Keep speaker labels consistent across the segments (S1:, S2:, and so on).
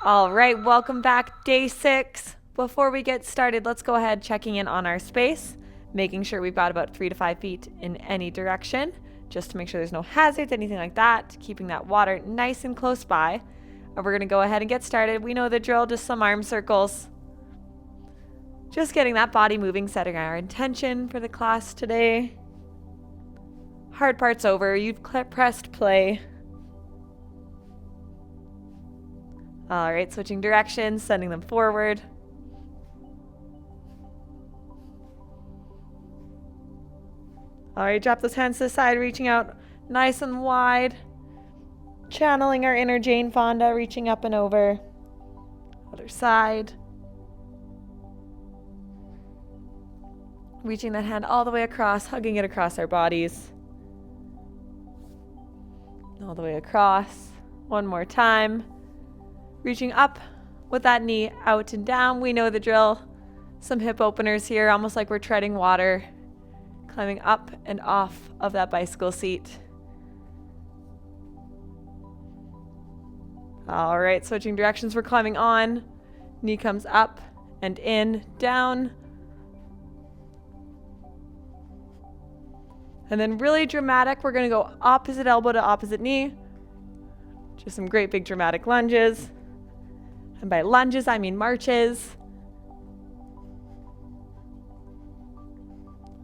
S1: All right, welcome back, day 6. Before we get started, let's go ahead checking in on our space, making sure we've got about 3 to 5 feet in any direction, just to make sure there's no hazards, anything like that, keeping that water nice and close by. And we're gonna go ahead and get started. We know the drill, just some arm circles. Just getting that body moving, setting our intention for the class today. Hard part's over, you've pressed play. All right, switching directions, sending them forward. All right, drop those hands to the side, reaching out nice and wide. Channeling our inner Jane Fonda, reaching up and over. Other side. Reaching that hand all the way across, hugging it across our bodies. All the way across. One more time. Reaching up with that knee out and down. We know the drill. Some hip openers here, almost like we're treading water. Climbing up and off of that bicycle seat. All right, switching directions. We're climbing on. Knee comes up and in, down. And then really dramatic, we're gonna go opposite elbow to opposite knee. Just some great big dramatic lunges. And by lunges, I mean marches.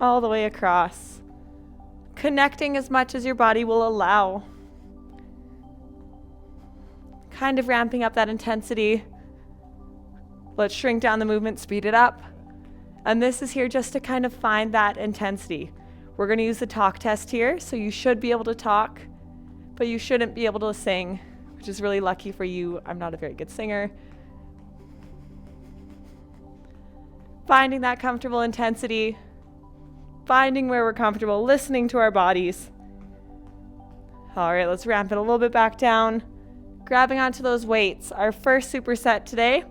S1: All the way across. Connecting as much as your body will allow. Kind of ramping up that intensity. Let's shrink down the movement, speed it up. And this is here just to kind of find that intensity. We're going to use the talk test here, so you should be able to talk, but you shouldn't be able to sing, which is really lucky for you. I'm not a very good singer. Finding that comfortable intensity, finding where we're comfortable, listening to our bodies. All right, let's ramp it a little bit back down. Grabbing onto those weights. Our first superset today,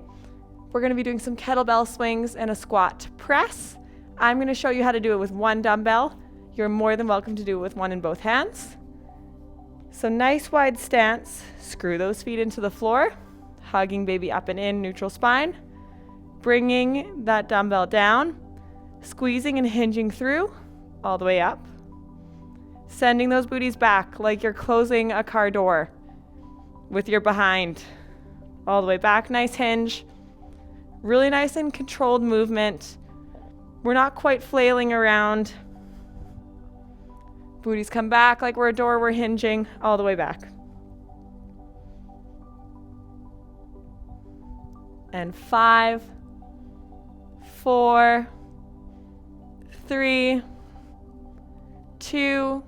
S1: we're going to be doing some kettlebell swings and a squat press. I'm going to show you how to do it with one dumbbell. You're more than welcome to do it with one in both hands. So nice wide stance. Screw those feet into the floor. Hugging baby up and in, neutral spine. Bringing that dumbbell down. Squeezing and hinging through all the way up. Sending those booties back like you're closing a car door with your behind. All the way back, nice hinge. Really nice and controlled movement. We're not quite flailing around. Booties come back like we're a door, we're hinging all the way back. And 5, 4, 3, 2,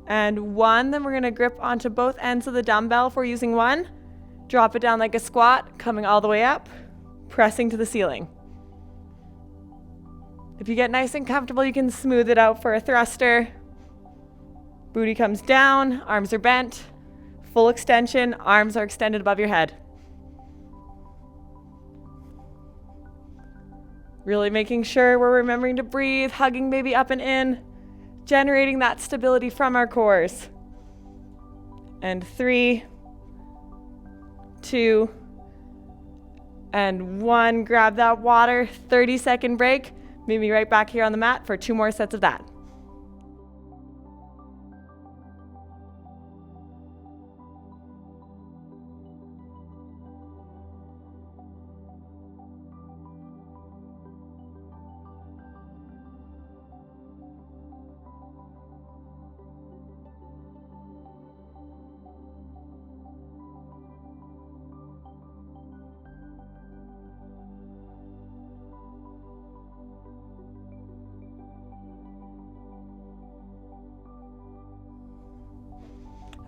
S1: and 1. Then we're going to grip onto both ends of the dumbbell if we're using one. Drop it down like a squat, coming all the way up, pressing to the ceiling. If you get nice and comfortable, you can smooth it out for a thruster. Booty comes down, arms are bent, full extension, arms are extended above your head. Really making sure we're remembering to breathe, hugging baby up and in, generating that stability from our cores. And 3, 2, and 1. Grab that water, 30-second break. Meet me right back here on the mat for 2 more sets of that.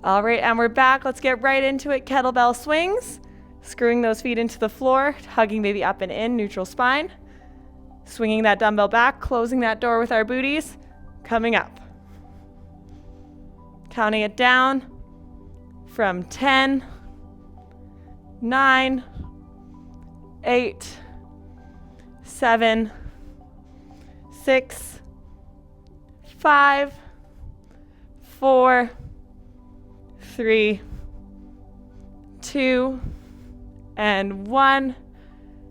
S1: All right, and we're back. Let's get right into it. Kettlebell swings. Screwing those feet into the floor, hugging baby up and in, neutral spine. Swinging that dumbbell back, closing that door with our booties, coming up. Counting it down from 10, 9, 8, 7, 6, 5, 4, 3, 2, and 1.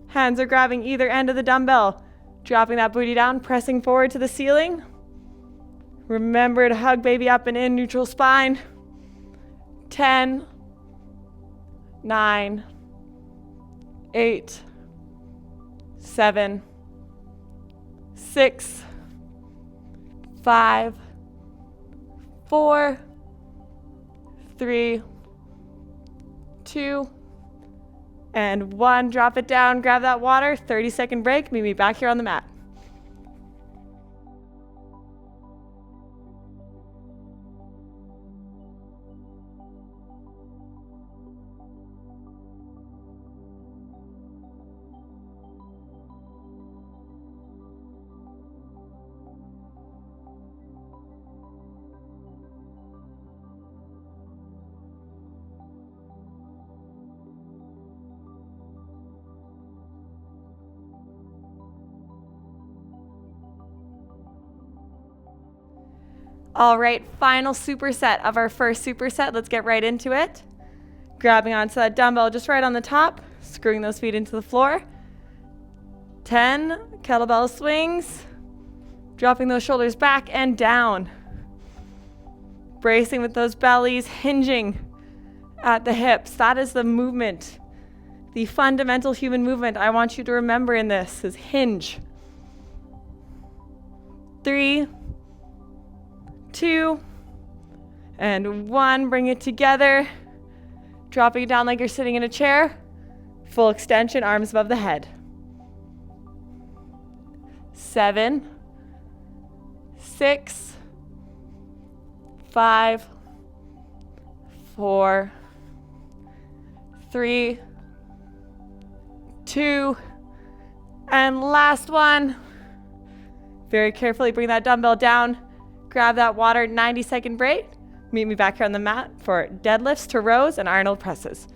S1: Hands are grabbing either end of the dumbbell, dropping that booty down, pressing forward to the ceiling. Remember to hug baby up and in, neutral spine. 10, 9, 8, 7, 6, 5, 4, 3, 2, and 1. Drop it down, grab that water, 30-second break. Meet me back here on the mat. All right, final superset of our first superset. Let's get right into it. Grabbing onto that dumbbell just right on the top, screwing those feet into the floor. 10 kettlebell swings, dropping those shoulders back and down. Bracing with those bellies, hinging at the hips. That is the movement, the fundamental human movement I want you to remember in this is hinge. 3, 2, and 1. Bring it together. Dropping it down like you're sitting in a chair. Full extension, arms above the head. 7, 6, 5, 4, 3, 2, and last one. Very carefully bring that dumbbell down. Grab that water, 90-second break. Meet me back here on the mat for deadlifts to rows and Arnold presses.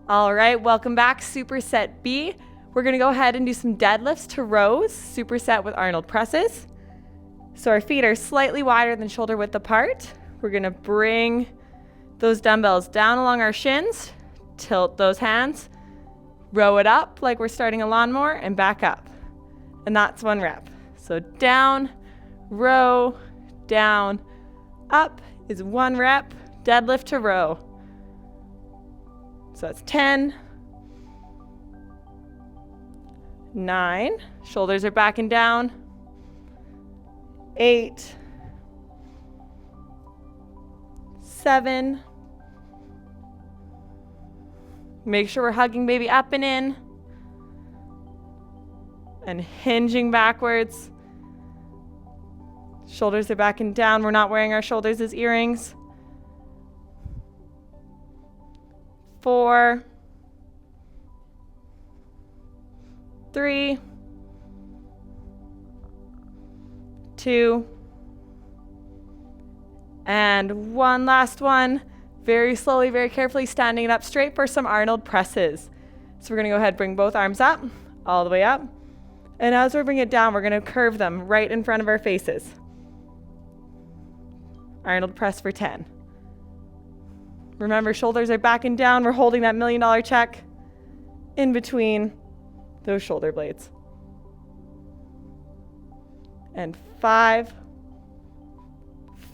S1: All right, welcome back, superset B. We're gonna go ahead and do some deadlifts to rows, superset with Arnold presses. So our feet are slightly wider than shoulder width apart. We're gonna bring those dumbbells down along our shins, tilt those hands, row it up like we're starting a lawnmower, and back up. And that's 1 rep. So down, row, down, up is 1 rep, deadlift to row. So that's 10, 9, shoulders are back and down, 8, 7, make sure we're hugging baby up and in, and hinging backwards. Shoulders are back and down, we're not wearing our shoulders as earrings. 4, 3, 2, And one last one. Very slowly, very carefully standing it up straight for some Arnold presses. So we're going to go ahead and bring both arms up, all the way up. And as we bring it down, we're going to curve them right in front of our faces. Arnold press for 10. Remember, shoulders are back and down. We're holding that $1 million check in between those shoulder blades. And 5,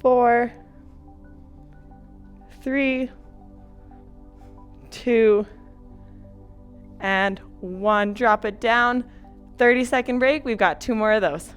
S1: 4, 3, 2, and 1. Drop it down. 30-second break. We've got 2 more of those.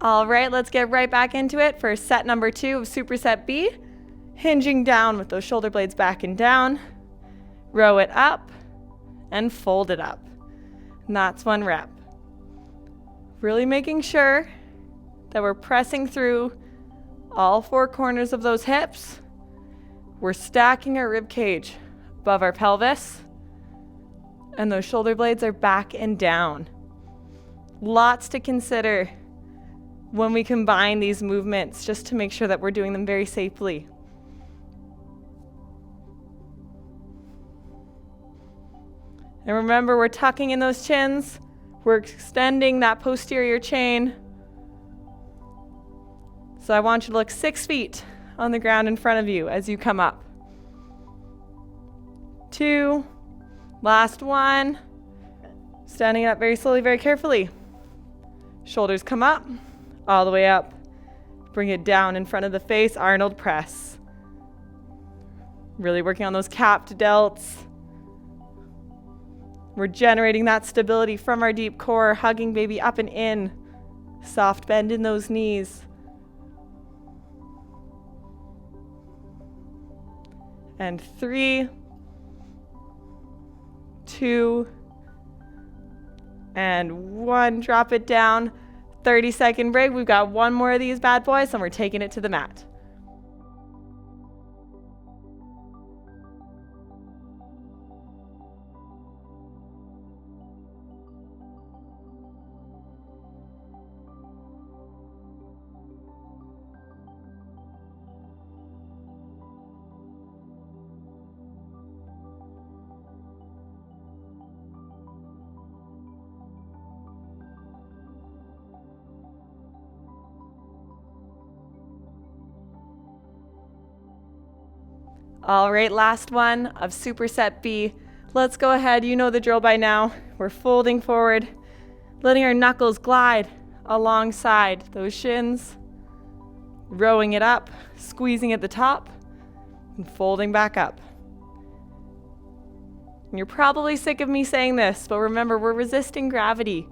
S1: All right, let's get right back into it for set number 2 of superset B. Hinging down with those shoulder blades back and down. Row it up and fold it up. And that's 1 rep. Really making sure that we're pressing through all 4 corners of those hips. We're stacking our rib cage above our pelvis. And those shoulder blades are back and down. Lots to consider when we combine these movements, just to make sure that we're doing them very safely. And remember, we're tucking in those chins. We're extending that posterior chain. So I want you to look 6 feet on the ground in front of you as you come up. 2, last 1. Standing up very slowly, very carefully. Shoulders come up. All the way up. Bring it down in front of the face, Arnold press. Really working on those capped delts. We're generating that stability from our deep core, hugging baby up and in. Soft bend in those knees. And 3, 2, and 1. Drop it down. 30-second break. We've got 1 more of these bad boys, and we're taking it to the mat. All right, last one of superset B. Let's go ahead. You know the drill by now. We're folding forward, letting our knuckles glide alongside those shins, rowing it up, squeezing at the top, and folding back up. And you're probably sick of me saying this, but remember, we're resisting gravity.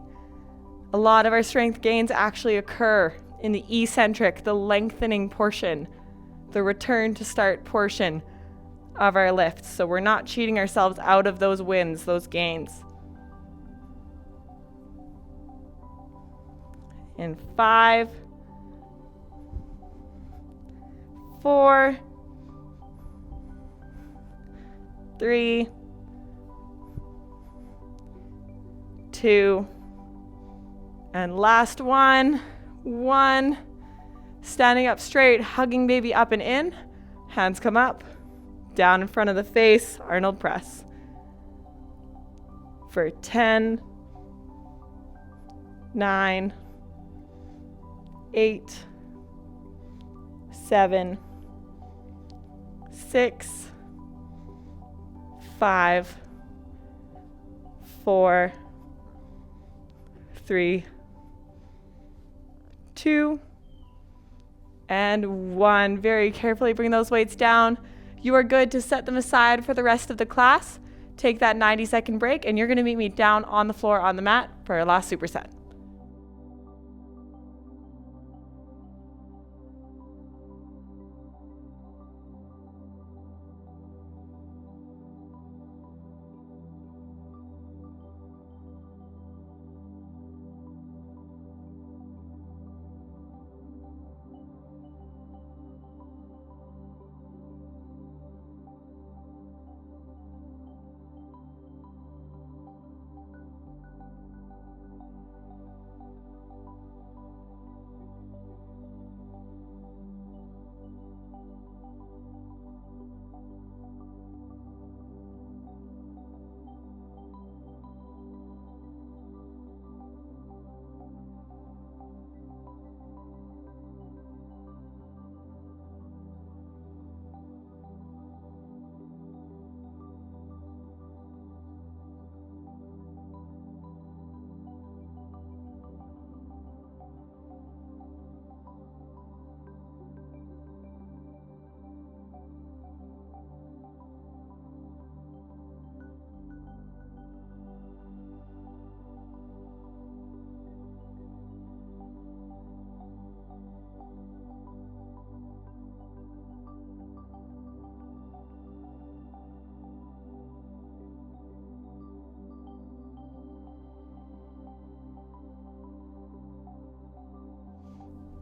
S1: A lot of our strength gains actually occur in the eccentric, the lengthening portion, the return to start portion of our lifts. So we're not cheating ourselves out of those wins, those gains. In 5, 4, 3, 2, and last one. 1. Standing up straight, hugging baby up and in. Hands come up, down in front of the face, Arnold press. For 10, 9, 8, 7, 6, 5, 4, 3, 2, and 1. Very carefully bring those weights down. You are good to set them aside for the rest of the class. Take that 90-second break, and you're going to meet me down on the floor on the mat for our last superset.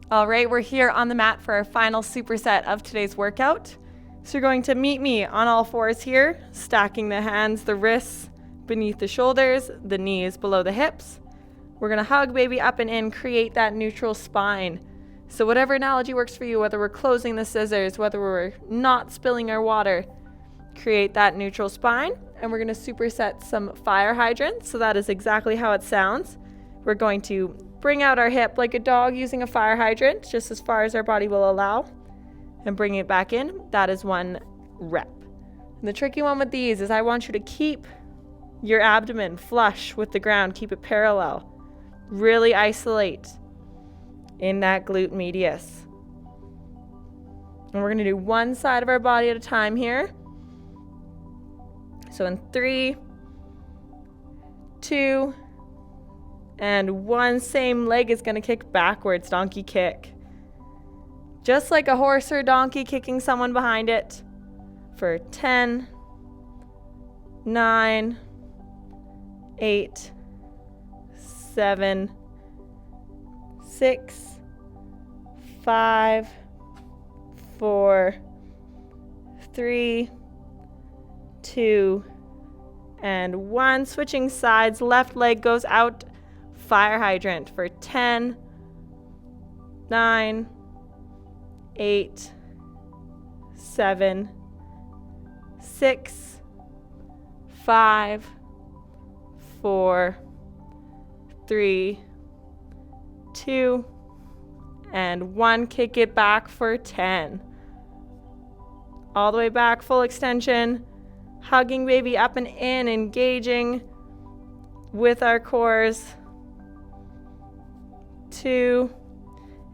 S1: All right, we're here on the mat for our final superset of today's workout. So you're going to meet me on all fours here, stacking the hands, the wrists beneath the shoulders, the knees below the hips. We're gonna hug baby up and in, create that neutral spine. So whatever analogy works for you, whether we're closing the scissors, whether we're not spilling our water, create that neutral spine. And we're gonna superset some fire hydrants. So that is exactly how it sounds. We're going to bring out our hip like a dog using a fire hydrant, just as far as our body will allow, and bring it back in. That is 1 rep. And the tricky one with these is I want you to keep your abdomen flush with the ground, keep it parallel. Really isolate in that glute medius. And we're gonna do one side of our body at a time here. So in 3, 2, and 1, same leg is gonna kick backwards, donkey kick. Just like a horse or a donkey kicking someone behind it for 10, 9, 8, 7, 6, 5, 4, 3, 2, and 1. Switching sides, left leg goes out, fire hydrant for 10, 9, 8, 7, 6, 5, 4, 3, 2, and 1. Kick it back for 10. All the way back, full extension. Hugging baby up and in, engaging with our cores. 2,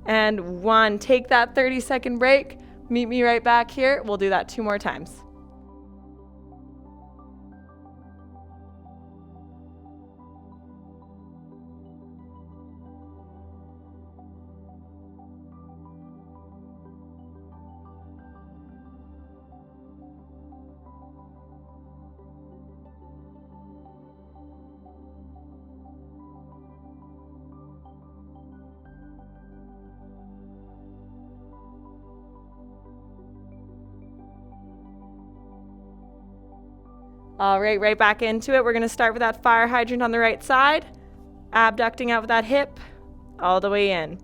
S1: and 1. Take that 30-second break. Meet me right back here. We'll do that 2 more times. All right, right back into it. We're gonna start with that fire hydrant on the right side, abducting out with that hip, all the way in.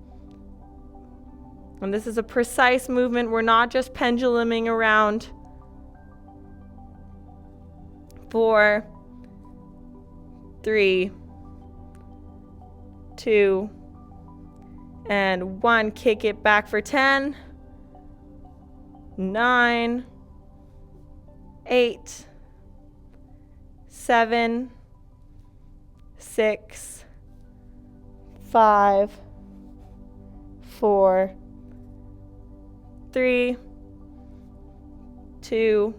S1: And this is a precise movement. We're not just penduluming around. 4, 3, 2, and 1. Kick it back for 10, 9, 8, 7, 6, 5, 4, 3, 2,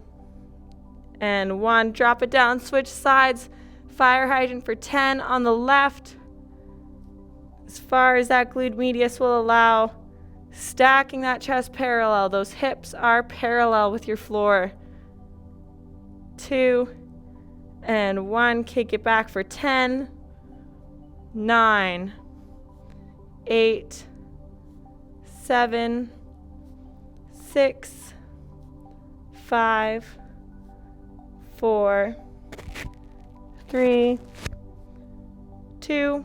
S1: and 1. Drop it down, switch sides. Fire hydrant for 10 on the left. As far as that glute medius will allow. Stacking that chest parallel. Those hips are parallel with your floor. 2, and 1. Kick it back for 10, 9, 8, 7, 6, 5, 4, 3, 2,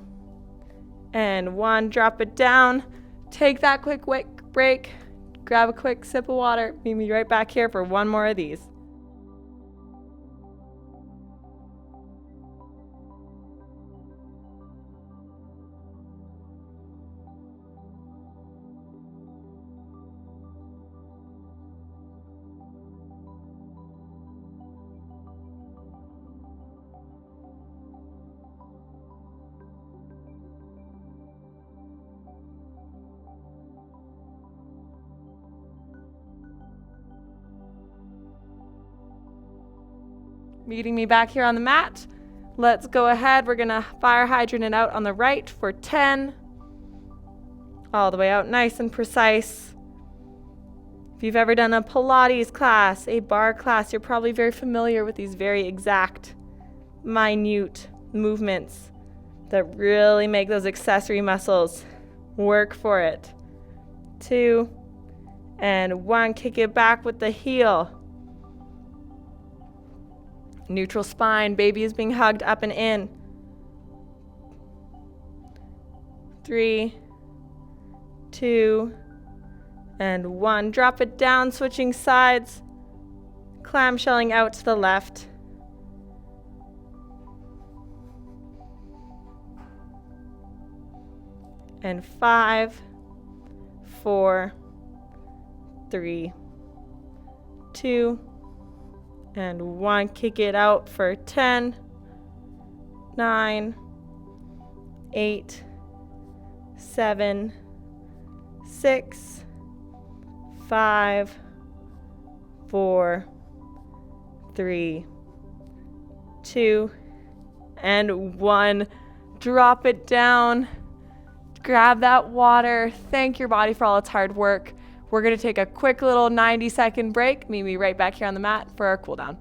S1: and 1. Drop it down. Take that quick break. Grab a quick sip of water. Meet me right back here for 1 more of these. Meeting me back here on the mat. Let's go ahead. We're gonna fire hydrant it out on the right for 10. All the way out, nice and precise. If you've ever done a Pilates class, a bar class, you're probably very familiar with these very exact, minute movements that really make those accessory muscles work for it. 2, and 1. Kick it back with the heel. Neutral spine. Baby is being hugged up and in. 3, 2, and 1. Drop it down, switching sides. Clamshelling out to the left. And 5, 4, 3, 2, and 1. Kick it out for 10, 9, 8, 7, 6, 5, 4, 3, 2, and 1. Drop it down. Grab that water. Thank your body for all its hard work. We're going to take a quick little 90-second break. Meet me right back here on the mat for our cool down.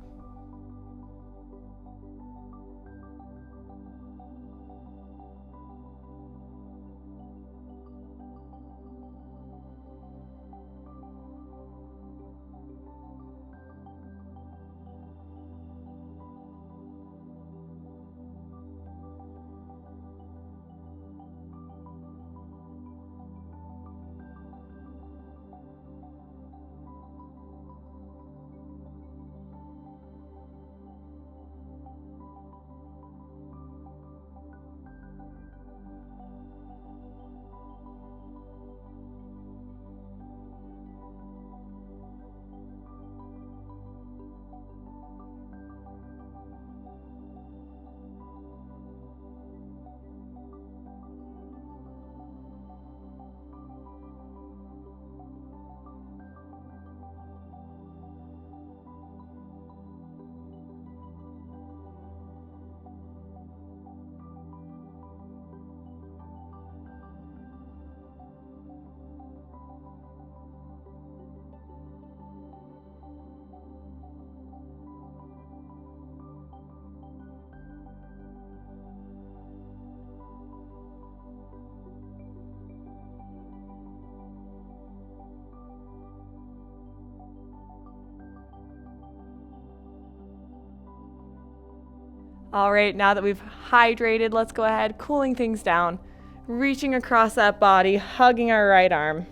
S1: All right, now that we've hydrated, let's go ahead, cooling things down, reaching across that body, hugging our right arm.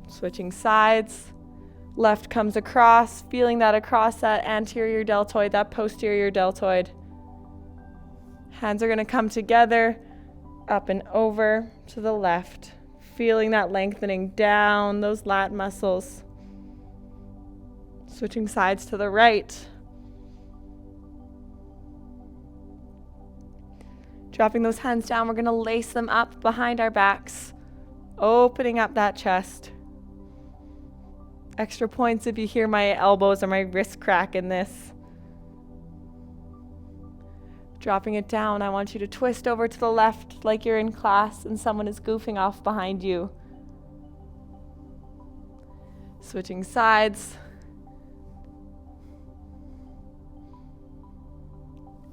S1: Switching sides. Left comes across, feeling that across that anterior deltoid, that posterior deltoid. Hands are going to come together, up and over to the left, feeling that lengthening down those lat muscles. Switching sides to the right. Dropping those hands down, we're going to lace them up behind our backs, opening up that chest. Extra points if you hear my elbows or my wrist crack in this. Dropping it down, I want you to twist over to the left like you're in class and someone is goofing off behind you. Switching sides.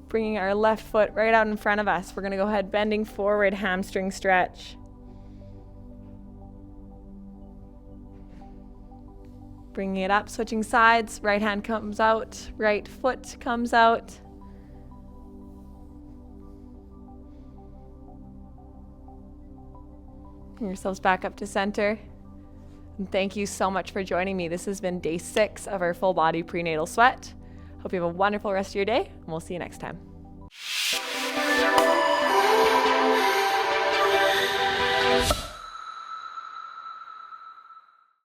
S1: Bringing our left foot right out in front of us. We're going to go ahead, bending forward, hamstring stretch. Bringing it up, switching sides. Right hand comes out, right foot comes out. Bring yourselves back up to center. And thank you so much for joining me. This has been day 6 of our full body prenatal sweat. Hope you have a wonderful rest of your day, and we'll see you next time.